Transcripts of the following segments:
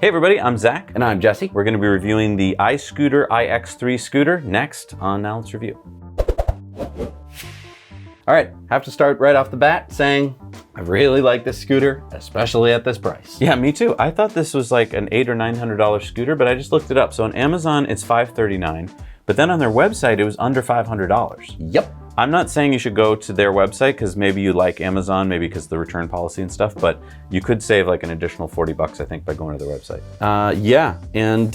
Hey everybody, I'm Zach. And I'm Jesse. We're going to be reviewing the iScooter iX3 scooter next on Now Let's Review. All right, have to start right off the bat saying I really like this scooter, especially at this price. Yeah, me too. I thought this was like an $800 or $900 scooter, but I just looked it up. So on Amazon, it's $539, but then on their website, it was under $500. Yep. I'm not saying you should go to their website because maybe you like Amazon, maybe because of the return policy and stuff, but you could save like an additional $40, I think, by going to their website. Yeah, and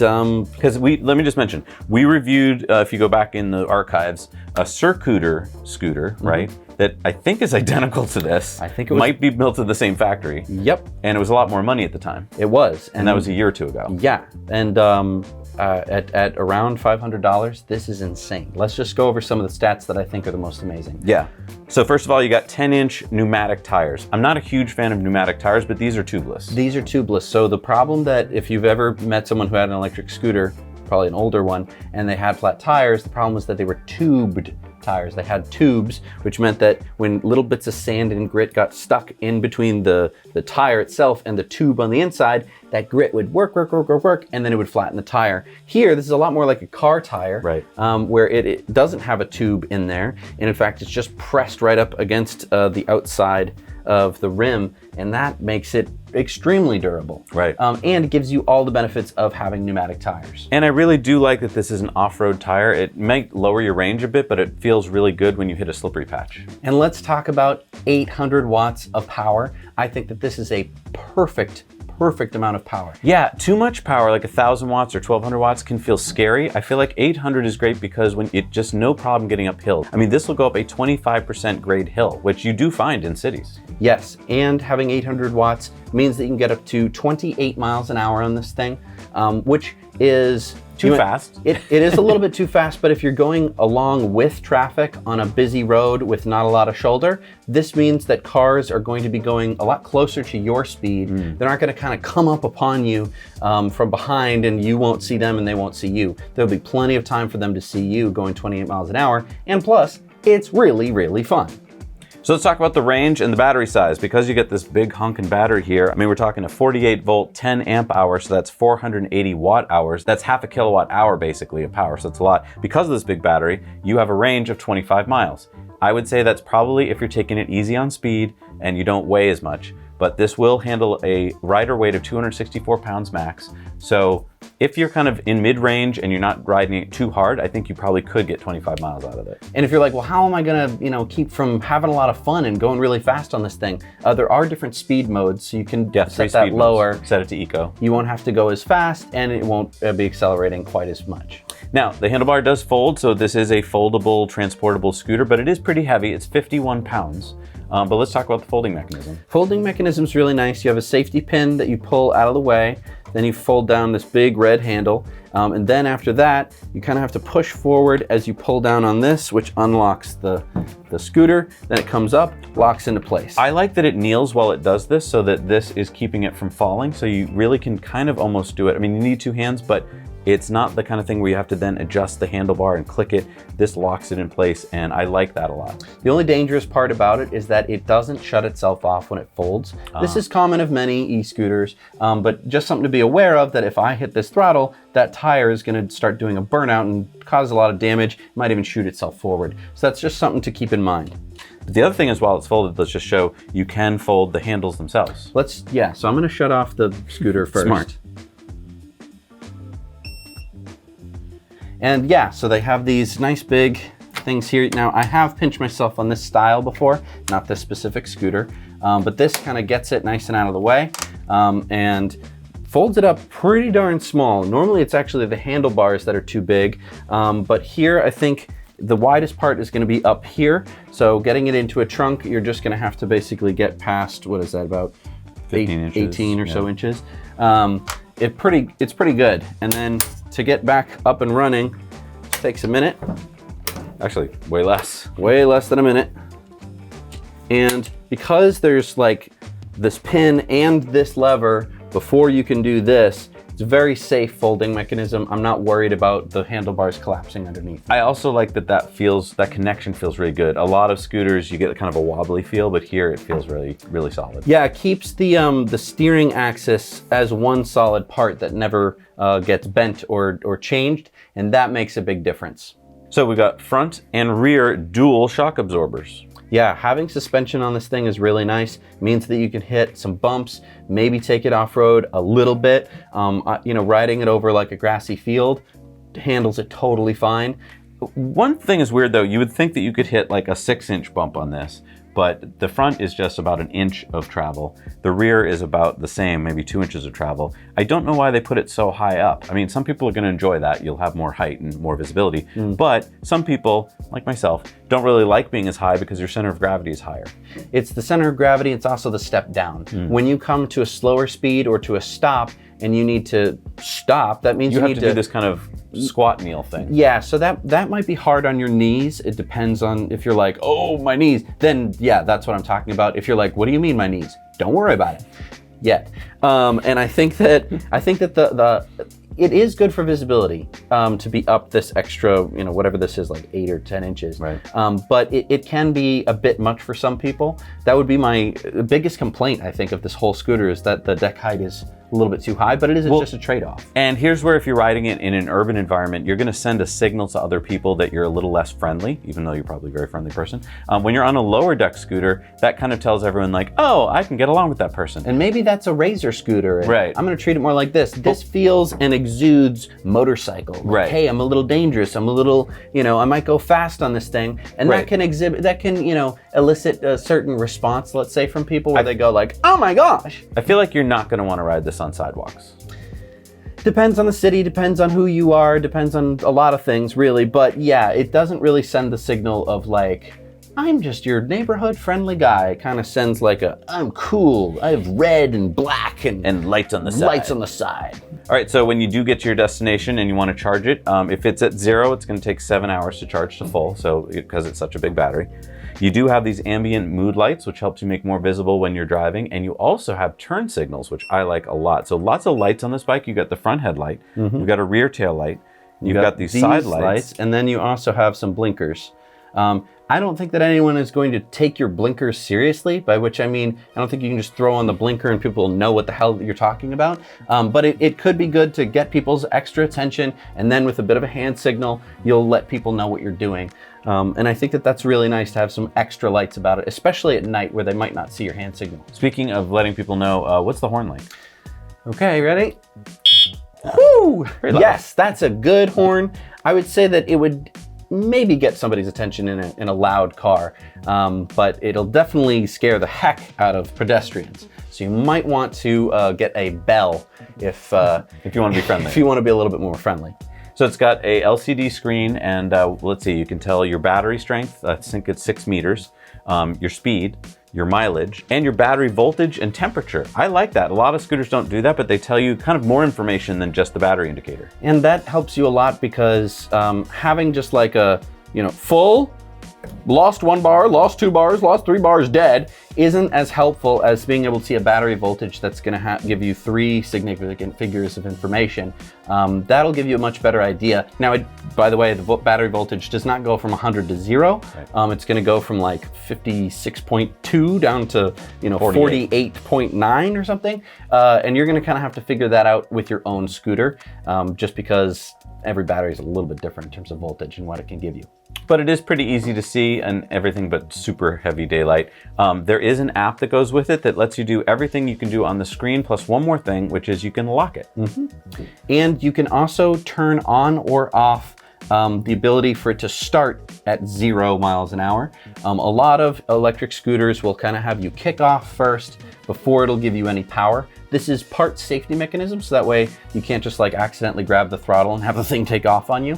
because let me just mention, we reviewed, if you go back in the archives, a iScooter scooter, right? That I think is identical to this. I think it was, might be built at the same factory. Yep. And it was a lot more money at the time. It was. And that was a year or two ago. Yeah, and at around $500, this is insane. Let's just go over some of the stats that I think are the most amazing. Yeah. So first of all, you got 10-inch pneumatic tires. I'm not a huge fan of pneumatic tires, but these are tubeless. These are tubeless. So the problem that if you've ever met someone who had an electric scooter, probably an older one, and they had flat tires, the problem was that they were tubed tires. They had tubes, which meant that when little bits of sand and grit got stuck in between the tire itself and the tube on the inside, that grit would work, and then it would flatten the tire. Here, this is a lot more like a car tire, right? Where it doesn't have a tube in there, and in fact, it's just pressed right up against the outside of the rim, and that makes it extremely durable. Right. And it gives you all the benefits of having pneumatic tires. And I really do like that this is an off-road tire. It might lower your range a bit, but it feels really good when you hit a slippery patch. And let's talk about 800 watts of power. I think that this is a perfect amount of power. Yeah, too much power, like 1,000 watts or 1,200 watts can feel scary. I feel like 800 is great because when it just no problem getting uphill. I mean, this will go up a 25% grade hill, which you do find in cities. Yes, and having 800 watts means that you can get up to 28 miles an hour on this thing, which is too fast. It is a little bit too fast, but if you're going along with traffic on a busy road with not a lot of shoulder, this means that cars are going to be going a lot closer to your speed. They're not going to kind of come up upon you from behind and you won't see them and they won't see you. There'll be plenty of time for them to see you going 28 miles an hour, and plus, it's really fun. So let's talk about the range and the battery size. Because you get this big honkin' battery here, I mean, we're talking a 48 volt, 10 amp hour, so that's 480 watt hours. That's half a kilowatt hour basically of power, so it's a lot. Because of this big battery, you have a range of 25 miles. I would say that's probably if you're taking it easy on speed and you don't weigh as much, but this will handle a rider weight of 264 pounds max. So if you're kind of in mid-range and you're not riding it too hard, I think you probably could get 25 miles out of it. And if you're like, well, how am I gonna, keep from having a lot of fun and going really fast on this thing? There are different speed modes, so you can set that lower. Set it to eco. You won't have to go as fast, and it won't be accelerating quite as much. Now, the handlebar does fold, so this is a foldable, transportable scooter, but it is pretty heavy. It's 51 pounds. But let's talk about the folding mechanism. Folding mechanism is really nice. You have a safety pin that you pull out of the way. Then you fold down this big red handle. And then after that, you kind of have to push forward as you pull down on this, which unlocks the scooter. Then it comes up, locks into place. I like that it kneels while it does this so that this is keeping it from falling. So you really can kind of almost do it. I mean, you need two hands, but it's not the kind of thing where you have to then adjust the handlebar and click it. This locks it in place, and I like that a lot. The only dangerous part about it is that it doesn't shut itself off when it folds. This is common of many e-scooters, but just something to be aware of, that if I hit this throttle, that tire is gonna start doing a burnout and cause a lot of damage. It might even shoot itself forward. So that's just something to keep in mind. But the other thing is, while it's folded, let's just show you can fold the handles themselves. So I'm gonna shut off the scooter first. Smart. And yeah, so they have these nice big things here. Now, I have pinched myself on this style before, not this specific scooter, but this kind of gets it nice and out of the way and folds it up pretty darn small. Normally, it's actually the handlebars that are too big, but here I think the widest part is going to be up here. So getting it into a trunk, you're just going to have to basically get past, what is that, about 18 or so inches. It's pretty good. And then to get back up and running, it takes a minute. Actually, way less. Way less than a minute. And because there's like this pin and this lever before you can do this, it's a very safe folding mechanism. I'm not worried about the handlebars collapsing underneath. I also like that connection feels really good. A lot of scooters, you get kind of a wobbly feel, but here it feels really, really solid. Yeah, it keeps the steering axis as one solid part that never gets bent or changed, and that makes a big difference. So we got front and rear dual shock absorbers. Yeah, having suspension on this thing is really nice. It means that you can hit some bumps, maybe take it off-road a little bit. Riding it over like a grassy field handles it totally fine. One thing is weird though, you would think that you could hit like a 6-inch bump on this, but the front is just about an inch of travel. The rear is about the same, maybe 2 inches of travel. I don't know why they put it so high up. I mean, some people are gonna enjoy that. You'll have more height and more visibility, but some people, like myself, don't really like being as high because your center of gravity is higher. It's the center of gravity, it's also the step down. When you come to a slower speed or to a stop and you need to stop, that means you have need to do this kind of squat kneel thing. Yeah, so that might be hard on your knees. It depends on if you're like, oh, my knees, then yeah, that's what I'm talking about. If you're like, what do you mean my knees? Don't worry about it yet. And I think that it is good for visibility to be up this extra, whatever this is, like 8 or 10 inches. Right. But it can be a bit much for some people. That would be my biggest complaint, I think, of this whole scooter is that the deck height is a little bit too high, but it is just a trade-off. And here's where if you're riding it in an urban environment, you're gonna send a signal to other people that you're a little less friendly, even though you're probably a very friendly person. When you're on a lower deck scooter, that kind of tells everyone like, oh, I can get along with that person. And maybe that's a razor scooter. And right. I'm gonna treat it more like this. This feels and exudes motorcycle. Like, right. Hey, I'm a little dangerous. I'm a little, I might go fast on this thing. And right. that can elicit a certain response, let's say, from people where they go like, oh my gosh. I feel like you're not gonna wanna ride this on sidewalks. Depends on the city, depends on who you are, depends on a lot of things really, but yeah, it doesn't really send the signal of like, I'm just your neighborhood friendly guy. It kind of sends like I'm cool, I have red and black and lights on the side. Lights on the side. All right, so when you do get to your destination and you want to charge it, if it's at 0, it's going to take 7 hours to charge to full, so because it's such a big battery. You do have these ambient mood lights, which helps you make more visible when you're driving, and you also have turn signals, which I like a lot. So lots of lights on this bike. You've got the front headlight, you've got a rear tail light, you've got these side lights, and then you also have some blinkers. I don't think that anyone is going to take your blinkers seriously, by which I mean, I don't think you can just throw on the blinker and people will know what the hell you're talking about. But it could be good to get people's extra attention, and then with a bit of a hand signal, you'll let people know what you're doing. And I think that that's really nice to have some extra lights about it, especially at night where they might not see your hand signal. Speaking of letting people know, what's the horn like? Okay, ready? Woo! Yes, that's a good horn. I would say that it would maybe get somebody's attention in a loud car, but it'll definitely scare the heck out of pedestrians. So you might want to get a bell if you want to be friendly. If you want to be a little bit more friendly. So it's got a LCD screen, and let's see, you can tell your battery strength, I think it's 6 meters, your speed, your mileage, and your battery voltage and temperature. I like that. A lot of scooters don't do that, but they tell you kind of more information than just the battery indicator. And that helps you a lot because having just like a, full, lost 1 bar, lost 2 bars, lost 3 bars, dead, isn't as helpful as being able to see a battery voltage that's gonna give you 3 significant figures of information. That'll give you a much better idea. Now, by the way, the battery voltage does not go from 100 to 0. Right. It's gonna go from like 56.2 down to 48.9 or something. And you're gonna kind of have to figure that out with your own scooter, just because every battery is a little bit different in terms of voltage and what it can give you. But it is pretty easy to see and everything but super heavy daylight. There is an app that goes with it that lets you do everything you can do on the screen, plus one more thing, which is you can lock it. And you can also turn on or off the ability for it to start at 0 miles an hour. A lot of electric scooters will kind of have you kick off first before it'll give you any power. This is part safety mechanism, so that way you can't just like accidentally grab the throttle and have the thing take off on you,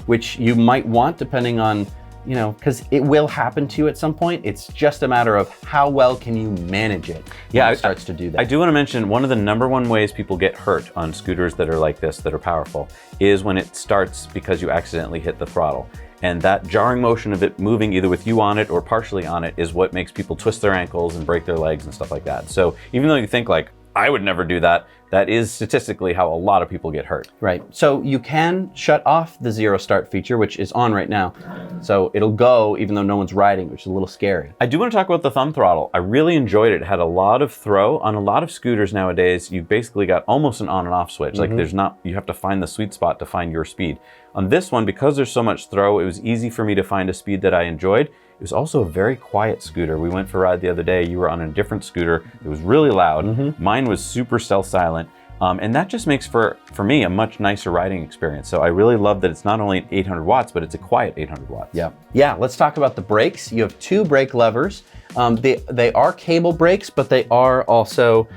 which you might want depending on, because it will happen to you at some point. It's just a matter of how well can you manage it when it starts to do that. I do want to mention one of the #1 ways people get hurt on scooters that are like this, that are powerful, is when it starts because you accidentally hit the throttle. And that jarring motion of it moving either with you on it or partially on it is what makes people twist their ankles and break their legs and stuff like that. So even though you think like, I would never do that. That is statistically how a lot of people get hurt. Right. So you can shut off the zero start feature, which is on right now. So it'll go even though no one's riding, which is a little scary. I do want to talk about the thumb throttle. I really enjoyed it. It had a lot of throw. On a lot of scooters nowadays, you've basically got almost an on and off switch. Like there's not, you have to find the sweet spot to find your speed. On this one, because there's so much throw, it was easy for me to find a speed that I enjoyed. It was also a very quiet scooter. We went for a ride the other day. You were on a different scooter. It was really loud. Mine was super stealth silent. And that just makes for me a much nicer riding experience. So I really love that it's not only 800 watts, but it's a quiet 800 watts. Yeah, let's talk about the brakes. You have two brake levers. They are cable brakes, but they are also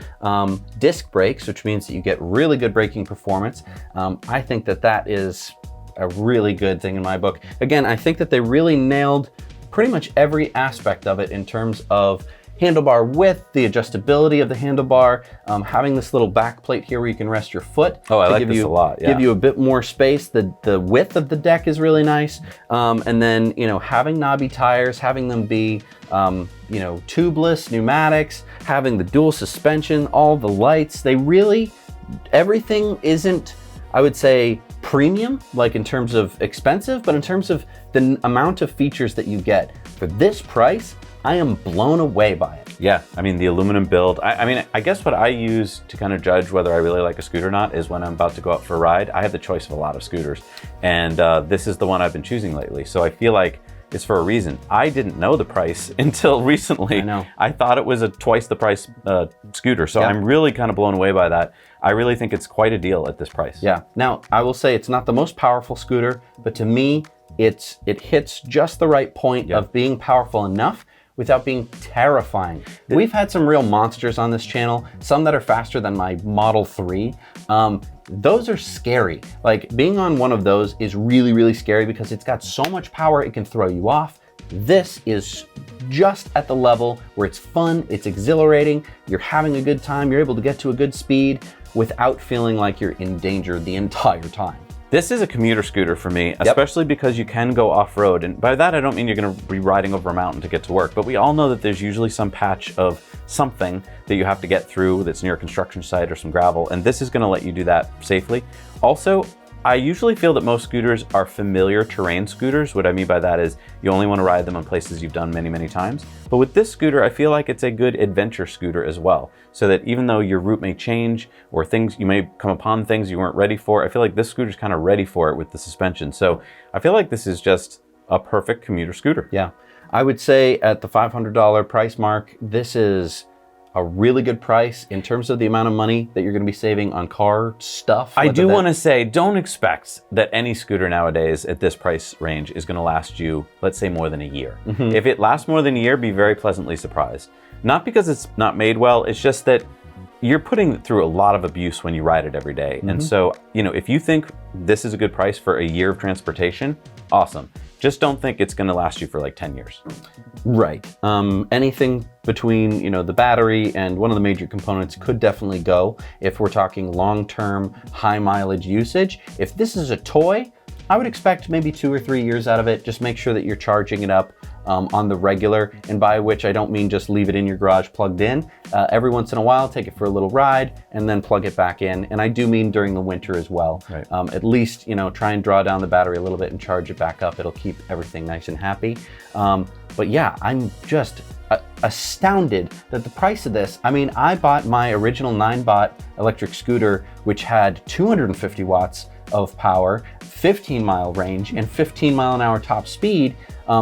disc brakes, which means that you get really good braking performance. I think that is a really good thing in my book. Again, I think that they really nailed pretty much every aspect of it in terms of handlebar width, the adjustability of the handlebar, having this little back plate here where you can rest your foot. Oh, I like this a lot, yeah. Give you a bit more space. The width of the deck is really nice. And then, having knobby tires, having them be, tubeless, pneumatics, having the dual suspension, all the lights, everything isn't, I would say, premium, like in terms of expensive, but in terms of the amount of features that you get for this price, I am blown away by it. Yeah, I mean, the aluminum build. I guess what I use to kind of judge whether I really like a scooter or not is when I'm about to go out for a ride. I have the choice of a lot of scooters, and this is the one I've been choosing lately. So I feel like it's for a reason. I didn't know the price until recently. I know. I thought it was a twice the price scooter, so I'm really kind of blown away by that. I really think it's quite a deal at this price. Yeah. Now, I will say it's not the most powerful scooter, but to me, it hits just the right point of being powerful enough without being terrifying. We've had some real monsters on this channel, some that are faster than my Model 3. Those are scary. Like, being on one of those is really, really scary because it's got so much power it can throw you off. This is just at the level where it's fun, it's exhilarating, you're having a good time, you're able to get to a good speed without feeling like you're in danger the entire time. This is a commuter scooter for me, especially because you can go off-road. And by that, I don't mean you're gonna be riding over a mountain to get to work, but we all know that there's usually some patch of something that you have to get through that's near a construction site or some gravel, and this is gonna let you do that safely. Also, I usually feel that most scooters are familiar terrain scooters. What I mean by that is you only want to ride them on places you've done many, many times. But with this scooter, I feel like it's a good adventure scooter as well. So that even though your route may change or you may come upon things you weren't ready for, I feel like this scooter's kind of ready for it with the suspension. So I feel like this is just a perfect commuter scooter. Yeah, I would say at the $500 price mark, this is a really good price in terms of the amount of money that you're going to be saving on car stuff. I do want to say, don't expect that any scooter nowadays at this price range is going to last you, let's say, more than a year. If it lasts more than a year, be very pleasantly surprised. Not because it's not made well, it's just that you're putting it through a lot of abuse when you ride it every day. And so, if you think this is a good price for a year of transportation, awesome. Just don't think it's going to last you for like 10 years. Right. Anything between, the battery and one of the major components could definitely go if we're talking long-term, high mileage usage. If this is a toy, I would expect maybe 2 or 3 years out of it. Just make sure that you're charging it up on the regular, and by which I don't mean just leave it in your garage plugged in. Every once in a while, take it for a little ride and then plug it back in. And I do mean during the winter as well. Right. At least, try and draw down the battery a little bit and charge it back up. It'll keep everything nice and happy. But yeah, I'm just astounded that the price of this, I bought my original 9-baht electric scooter, which had 250 watts of power, 15-mile range, and 15-mile-an-hour top speed.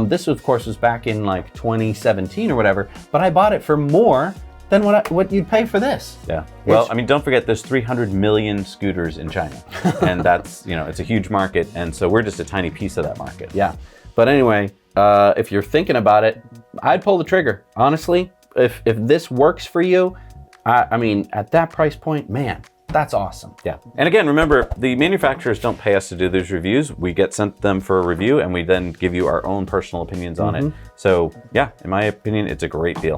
This, of course, was back in like 2017 or whatever, but I bought it for more than what you'd pay for this. Yeah. Well, don't forget there's 300 million scooters in China, and that's, it's a huge market, and so we're just a tiny piece of that market. Yeah. But anyway, if you're thinking about it, I'd pull the trigger. Honestly, if this works for you, at that price point, man, that's awesome. Yeah. And again, remember, the manufacturers don't pay us to do these reviews. We get sent them for a review, and we then give you our own personal opinions on it. So yeah, in my opinion, it's a great deal.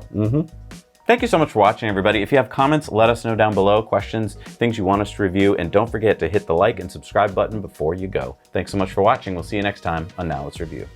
Thank you so much for watching, everybody. If you have comments, let us know down below, questions, things you want us to review, and don't forget to hit the like and subscribe button before you go. Thanks so much for watching. We'll see you next time on Now Let's Review.